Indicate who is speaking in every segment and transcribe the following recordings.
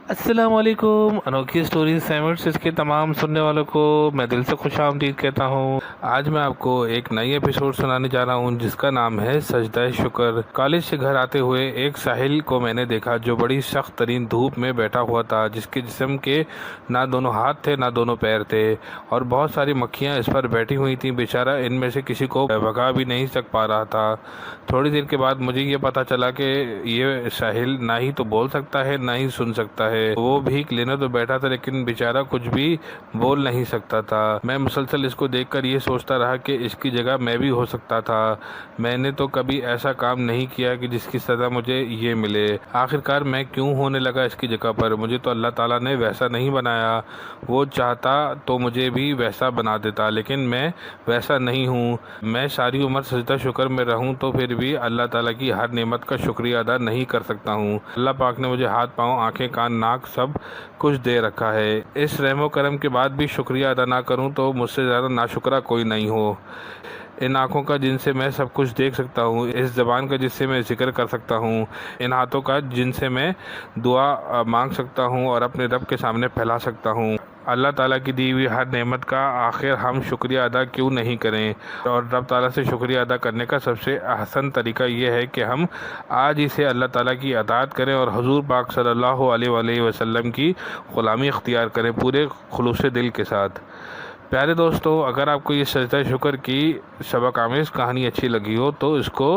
Speaker 1: السلام علیکم، انوکھی سٹوریز سیمٹس کے تمام سننے والوں کو میں دل سے خوش آمدید کہتا ہوں۔ آج میں آپ کو ایک نئی ایپیسوڈ سنانے جا رہا ہوں جس کا نام ہے سجدہ شکر۔ کالج سے گھر آتے ہوئے ایک ساحل کو میں نے دیکھا جو بڑی سخت ترین دھوپ میں بیٹھا ہوا تھا، جس کے جسم کے نہ دونوں ہاتھ تھے نہ دونوں پیر تھے، اور بہت ساری مکھیاں اس پر بیٹھی ہوئی تھیں۔ بیچارہ ان میں سے کسی کو بھگا بھی نہیں پا رہا تھا۔ تھوڑی دیر کے بعد مجھے یہ پتا چلا کہ یہ ساحل نہ ہی تو بول سکتا ہے نہ ہی سن سکتا ہے۔ وہ بھیک لینے تو بیٹھا تھا لیکن بیچارہ کچھ بھی بول نہیں سکتا تھا۔ میں مسلسل اس کو دیکھ کر یہ سوچتا رہا کہ اس کی جگہ میں بھی ہو سکتا تھا۔ میں نے تو کبھی ایسا کام نہیں کیا کہ جس کی سزا مجھے یہ ملے۔ آخرکار میں کیوں ہونے لگا اس کی جگہ پر؟ مجھے تو اللہ تعالیٰ نے ویسا نہیں بنایا۔ وہ چاہتا تو مجھے بھی ویسا بنا دیتا، لیکن میں ویسا نہیں ہوں۔ میں ساری عمر سجدہ شکر میں رہوں تو پھر بھی اللہ تعالیٰ کی ہر نعمت کا شکریہ ادا نہیں کر سکتا ہوں۔ اللہ پاک نے مجھے ہاتھ پاؤں آنکھیں کان ناک سب کچھ دے رکھا ہے۔ اس رحم و کرم کے بعد بھی شکریہ ادا نہ کروں تو مجھ سے زیادہ ناشکرا کوئی نہیں ہو۔ ان آنکھوں کا جن سے میں سب کچھ دیکھ سکتا ہوں، اس زبان کا جس سے میں ذکر کر سکتا ہوں، ان ہاتھوں کا جن سے میں دعا مانگ سکتا ہوں اور اپنے رب کے سامنے پھیلا سکتا ہوں۔ اللہ تعالیٰ کی دی ہوئی ہر نعمت کا آخر ہم شکریہ ادا کیوں نہیں کریں؟ اور رب تعالیٰ سے شکریہ ادا کرنے کا سب سے احسن طریقہ یہ ہے کہ ہم آج ہی سے اللہ تعالیٰ کی اطاعت کریں اور حضور پاک صلی اللہ علیہ وآلہ وسلم کی غلامی اختیار کریں پورے خلوص دل کے ساتھ۔ پیارے دوستو، اگر آپ کو یہ سجدہ شکر کی سبق آمیز کہانی اچھی لگی ہو تو اس کو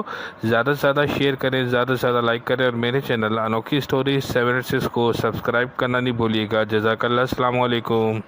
Speaker 1: زیادہ سے زیادہ شیئر کریں، زیادہ سے زیادہ لائک کریں، اور میرے چینل انوکھی سٹوریز 786 کو سبسکرائب کرنا نہیں بھولیے گا۔ جزاک اللہ، السلام علیکم۔